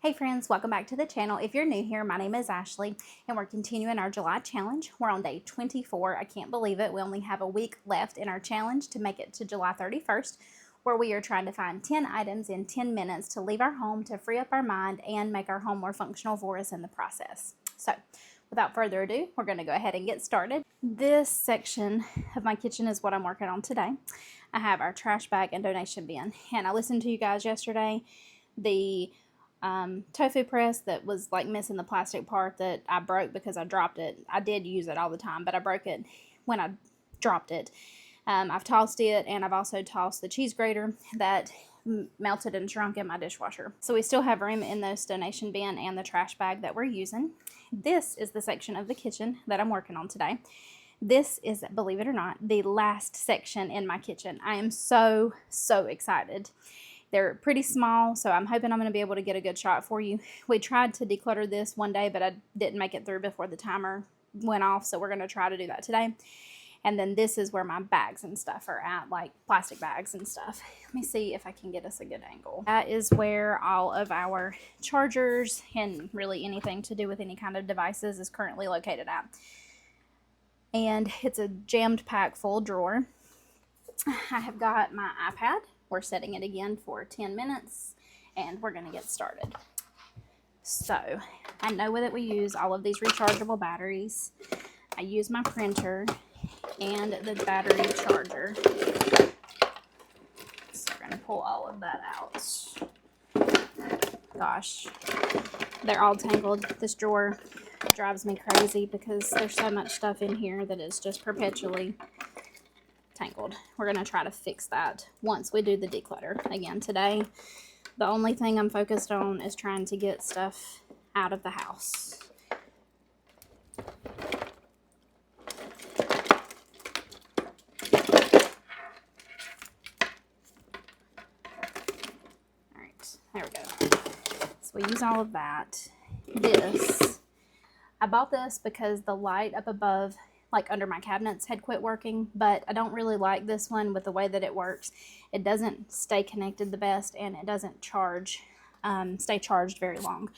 Hey friends, welcome back to the channel. If you're new here, my name is Ashley and we're continuing our July challenge. We're on day 24. I can't believe it. We only have a week left in our challenge to make it to July 31st, where we are trying to find 10 items in 10 minutes to leave our home, to free up our mind, and make our home more functional for us in the process. So without further ado, we're going to go ahead and get started. This section of my kitchen is what I'm working on today. I have our trash bag and donation bin, and I listened to you guys yesterday. The tofu press that was like missing the plastic part that I broke because I dropped it. I did use it all the time, but I broke it when I dropped it. I've tossed it, and I've also tossed the cheese grater that melted and shrunk in my dishwasher. So we still have room in this donation bin and the trash bag that we're using. This is the section of the kitchen that I'm working on today. This is, believe it or not, the last section in my kitchen. I am so excited. They're pretty small, so I'm hoping I'm going to be able to get a good shot for you. We tried to declutter this one day, but I didn't make it through before the timer went off, so we're going to try to do that today. And then this is where my bags and stuff are at, like plastic bags and stuff. Let me see if I can get us a good angle. That is where all of our chargers and really anything to do with any kind of devices is currently located at. And it's a jammed pack full drawer. I have got my iPad. We're setting it again for 10 minutes, and we're going to get started. So, I know that we use all of these rechargeable batteries. I use my printer and the battery charger. So, we're going to pull all of that out. Gosh, they're all tangled. This drawer drives me crazy because there's so much stuff in here that is just perpetually tangled. We're going to try to fix that once we do the declutter. Again, today, the only thing I'm focused on is trying to get stuff out of the house. Alright, there we go. So we use all of that. I bought this because the light up above, like under my cabinets, had quit working, but I don't really like this one with the way that it works. It doesn't stay connected the best, and it doesn't stay charged very long.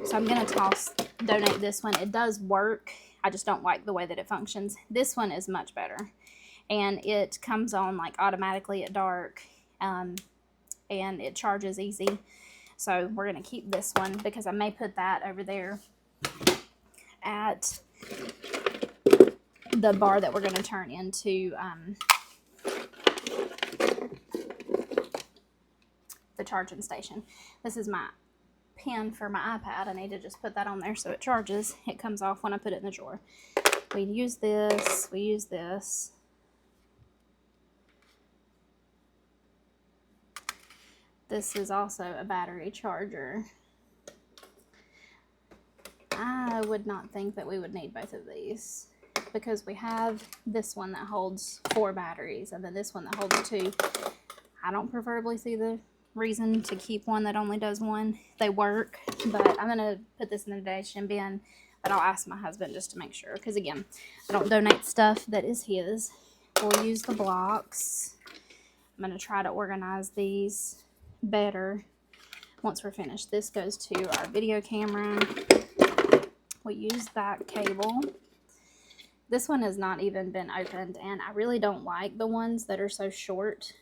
So I'm going to donate this one. It does work. I just don't like the way that it functions. This one is much better, and it comes on like automatically at dark, and it charges easy. So we're going to keep this one because I may put that over there at the bar that we're going to turn into the charging station. This is my pin for my iPad. I need to just put that on there so it charges. It comes off when I put it in the drawer. We use this. We use this. This is also a battery charger. I would not think that we would need both of these, because we have this one that holds 4 batteries and then this one that holds 2. I don't preferably see the reason to keep one that only does 1. They work, but I'm going to put this in the donation bin, but I'll ask my husband just to make sure, because again, I don't donate stuff that is his. We'll use the blocks. I'm going to try to organize these better once we're finished. This goes to our video camera. We use that cable. This one has not even been opened, and I really don't like the ones that are so short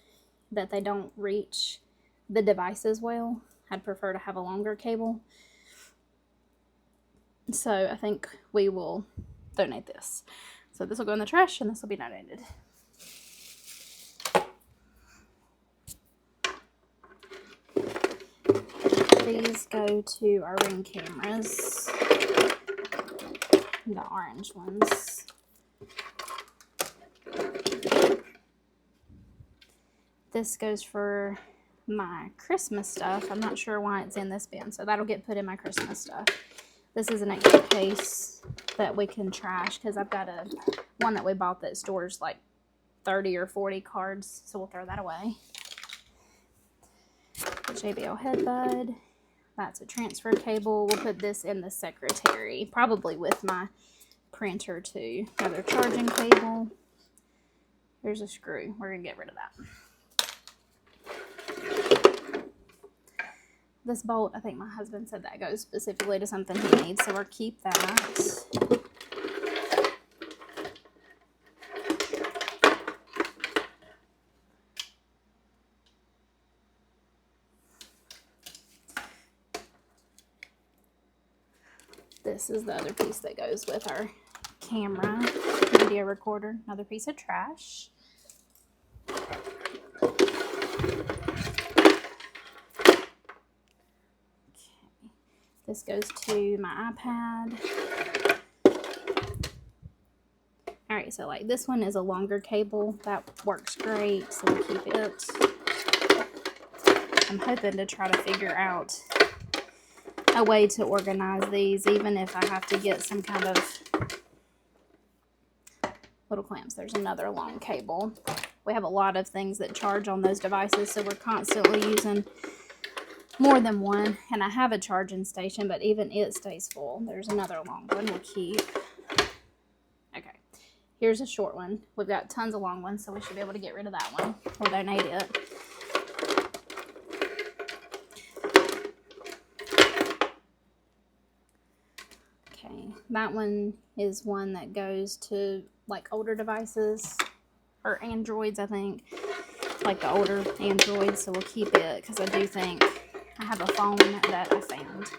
that they don't reach the devices well. I'd prefer to have a longer cable. So I think we will donate this. So this will go in the trash, and this will be donated. These go to our Ring cameras, the orange ones. This goes for my Christmas stuff. I'm not sure why it's in this bin, so that'll get put in my Christmas stuff. This is an extra case that we can trash, because I've got one that we bought that stores like 30 or 40 cards, so we'll throw that away. The JBL headbud. That's a transfer cable. We'll put this in the secretary, probably with my printer too. Another charging cable. There's a screw. We're going to get rid of that. this bolt, I think my husband said that goes specifically to something he needs, so we'll keep that. This is the other piece that goes with our camera, video recorder, another piece of trash. This goes to my iPad. Alright, so like this one is a longer cable. That works great, so we'll keep it. I'm hoping to try to figure out a way to organize these, even if I have to get some kind of little clamps. There's another long cable. We have a lot of things that charge on those devices, so we're constantly using more than one, and I have a charging station, but even it stays full. There's another long one we'll keep. Okay, here's a short one. We've got tons of long ones, so we should be able to get rid of that one or donate it. Okay, that one is one that goes to like older devices, or Androids, I think, like the older Androids, so we'll keep it because I do think I have a phone that I found,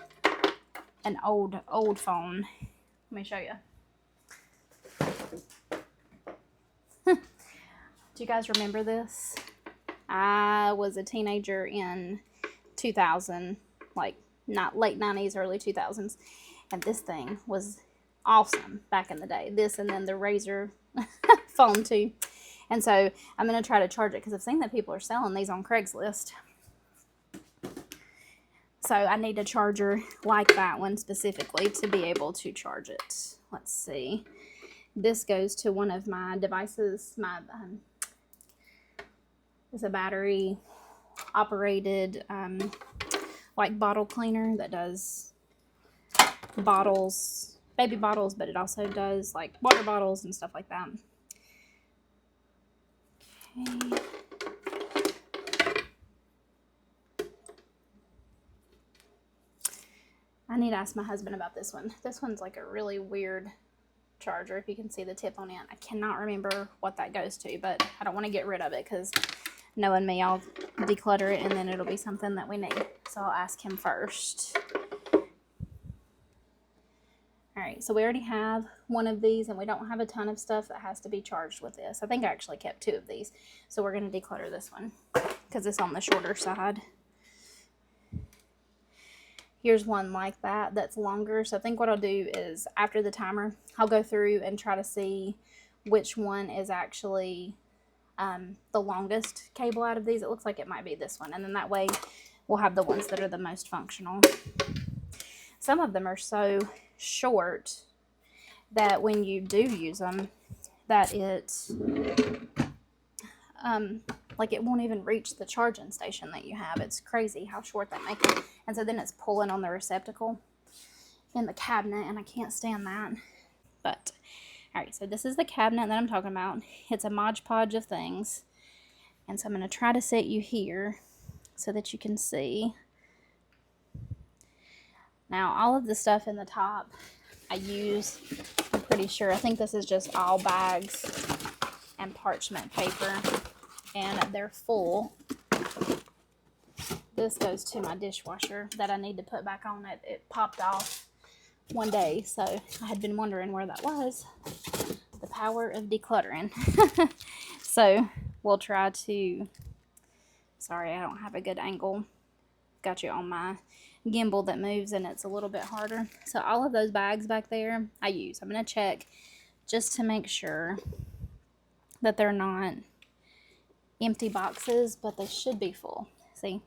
an old phone. Let me show you. Do you guys remember this? I was a teenager in 2000, like not late 90s, early 2000s, and this thing was awesome back in the day. This and then the Razor phone too. And so I'm going to try to charge it because I've seen that people are selling these on Craigslist. So I need a charger like that one specifically to be able to charge it. Let's see. This goes to one of my devices. It's a battery operated like bottle cleaner that does bottles, baby bottles, but it also does like water bottles and stuff like that. Okay. I need to ask my husband about this one. This one's like a really weird charger, if you can see the tip on it. I cannot remember what that goes to, but I don't want to get rid of it because knowing me, I'll declutter it and then it'll be something that we need. So I'll ask him first. Alright, so we already have one of these and we don't have a ton of stuff that has to be charged with this. I think I actually kept two of these. So we're going to declutter this one because it's on the shorter side. Here's one like that that's longer. So I think what I'll do is after the timer, I'll go through and try to see which one is actually the longest cable out of these. It looks like it might be this one. And then that way we'll have the ones that are the most functional. Some of them are so short that when you do use them, that it like it won't even reach the charging station that you have. It's crazy how short they make it. And so then it's pulling on the receptacle in the cabinet, and I can't stand that. But, alright, so this is the cabinet that I'm talking about. It's a Mod Podge of things. And so I'm going to try to set you here so that you can see. Now, all of the stuff in the top I use, I'm pretty sure, I think this is just all bags and parchment paper. And they're full. This goes to my dishwasher that I need to put back on. It popped off one day, so I had been wondering where that was. The power of decluttering. So we'll try to, sorry, I don't have a good angle. Got you on my gimbal that moves and it's a little bit harder. So all of those bags back there I use. I'm going to check just to make sure that they're not empty boxes, but they should be full. See,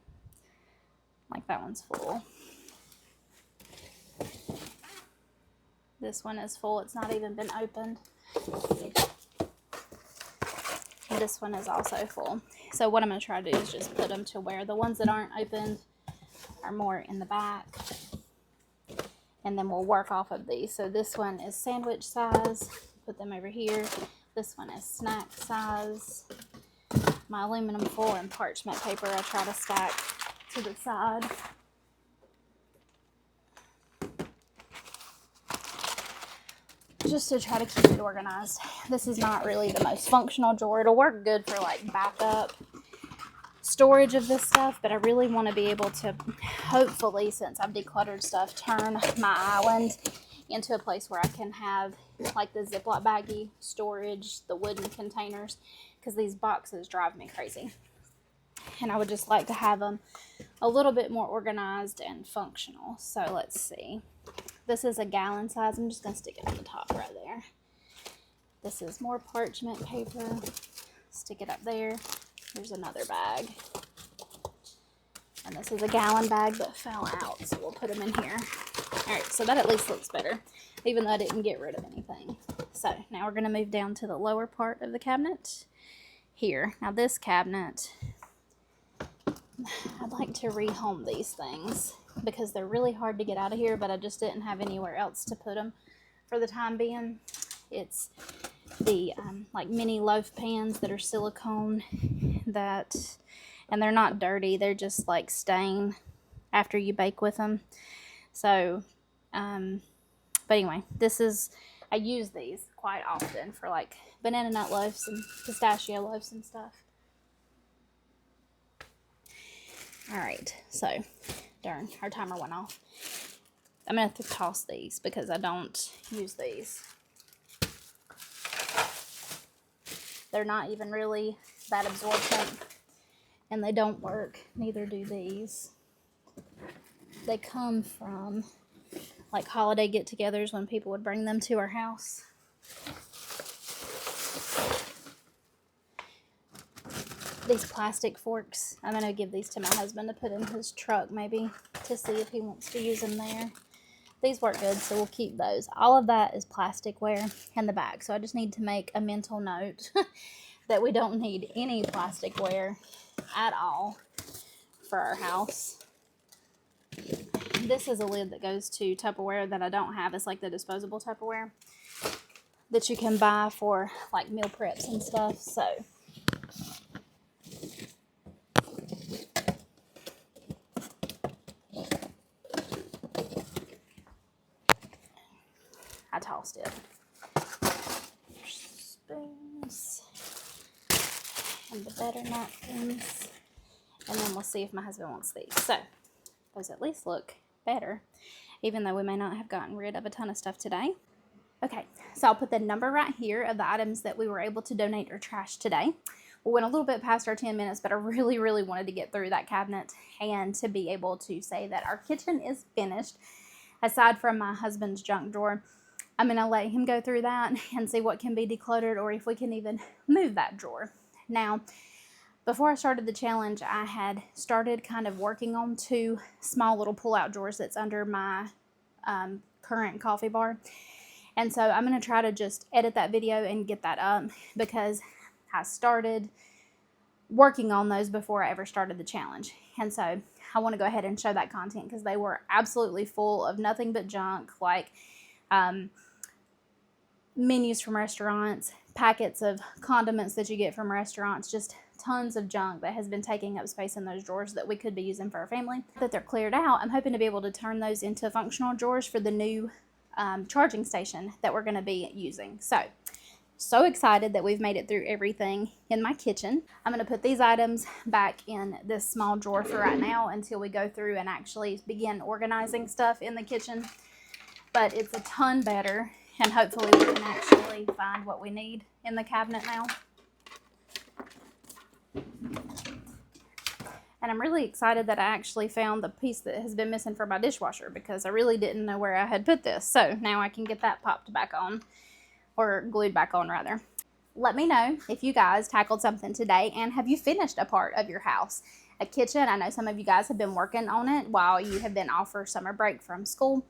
like that one's full. This one is full. It's not even been opened. This one is also full. So what I'm going to try to do is just put them to where the ones that aren't opened are more in the back, and then we'll work off of these. So this one is sandwich size. Put them over here. This one is snack size. My aluminum foil and parchment paper I try to stack to the side. just to try to keep it organized. This is not really the most functional drawer. It'll work good for like backup storage of this stuff, but I really want to be able to, hopefully, since I've decluttered stuff, turn my island into a place where I can have like the Ziploc baggie storage, the wooden containers, because these boxes drive me crazy. And I would just like to have them a little bit more organized and functional. So let's see. This is a gallon size. I'm just going to stick it on the top right there. This is more parchment paper. Stick it up there. There's another bag. And this is a gallon bag that fell out, so we'll put them in here. Alright, so that at least looks better, even though I didn't get rid of anything. So now we're going to move down to the lower part of the cabinet here. Now this cabinet, I'd like to rehome these things because they're really hard to get out of here, but I just didn't have anywhere else to put them for the time being. It's the like mini loaf pans that are silicone, and they're not dirty, they're just like stain after you bake with them. So but anyway, I use these quite often for like banana nut loaves and pistachio loaves and stuff. Alright, so darn, our timer went off. I'm going to toss these because I don't use these. They're not even really that absorbent, and they don't work. Neither do these. They come from like holiday get-togethers when people would bring them to our house. These plastic forks, I'm going to give these to my husband to put in his truck maybe to see if he wants to use them there. These work good, so we'll keep those. All of that is plasticware in the bag, so I just need to make a mental note that we don't need any plasticware at all for our house. This is a lid that goes to Tupperware that I don't have. It's like the disposable Tupperware that you can buy for like meal preps and stuff, so I tossed it. Spoons and the butter napkins, and then we'll see if my husband wants these. So those at least look better, even though we may not have gotten rid of a ton of stuff today. Okay, so I'll put the number right here of the items that we were able to donate or trash today. We went a little bit past our 10 minutes, but I really wanted to get through that cabinet and to be able to say that our kitchen is finished. Aside from my husband's junk drawer, I'm going to let him go through that and see what can be decluttered or if we can even move that drawer. Now, before I started the challenge, I had started kind of working on 2 small little pull-out drawers that's under my current coffee bar. And so I'm going to try to just edit that video and get that up because I started working on those before I ever started the challenge. And so I want to go ahead and show that content because they were absolutely full of nothing but junk, like menus from restaurants, packets of condiments that you get from restaurants, just tons of junk that has been taking up space in those drawers that we could be using for our family. That they're cleared out, I'm hoping to be able to turn those into functional drawers for the new charging station that we're going to be using. So excited that we've made it through everything in my kitchen. I'm going to put these items back in this small drawer for right now until we go through and actually begin organizing stuff in the kitchen. But it's a ton better, and hopefully we can actually find what we need in the cabinet now. And I'm really excited that I actually found the piece that has been missing from my dishwasher because I really didn't know where I had put this. So now I can get that popped back on, or glued back on rather. Let me know if you guys tackled something today, and have you finished a part of your house? A kitchen, I know some of you guys have been working on it while you have been off for summer break from school.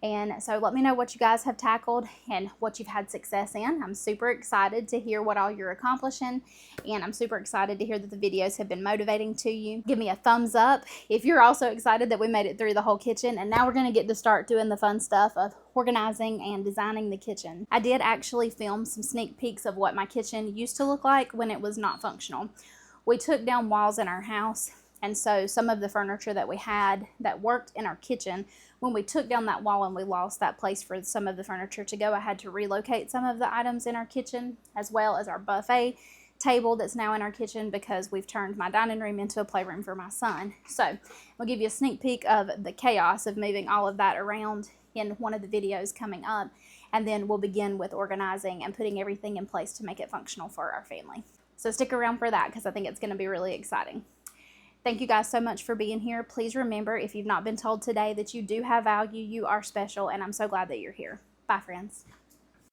And so let me know what you guys have tackled and what you've had success in. I'm super excited to hear what all you're accomplishing, and I'm super excited to hear that the videos have been motivating to you. Give me a thumbs up if you're also excited that we made it through the whole kitchen, and now we're going to get to start doing the fun stuff of organizing and designing the kitchen. I did actually film some sneak peeks of what my kitchen used to look like when it was not functional. We took down walls in our house And so some of the furniture that we had that worked in our kitchen, when we took down that wall and we lost that place for some of the furniture to go, I had to relocate some of the items in our kitchen, as well as our buffet table that's now in our kitchen, because we've turned my dining room into a playroom for my son. So I'll give you a sneak peek of the chaos of moving all of that around in one of the videos coming up, and then we'll begin with organizing and putting everything in place to make it functional for our family. So stick around for that, because I think it's going to be really exciting. Thank you guys so much for being here. Please remember, if you've not been told today, that you do have value, you are special, and I'm so glad that you're here. Bye, friends.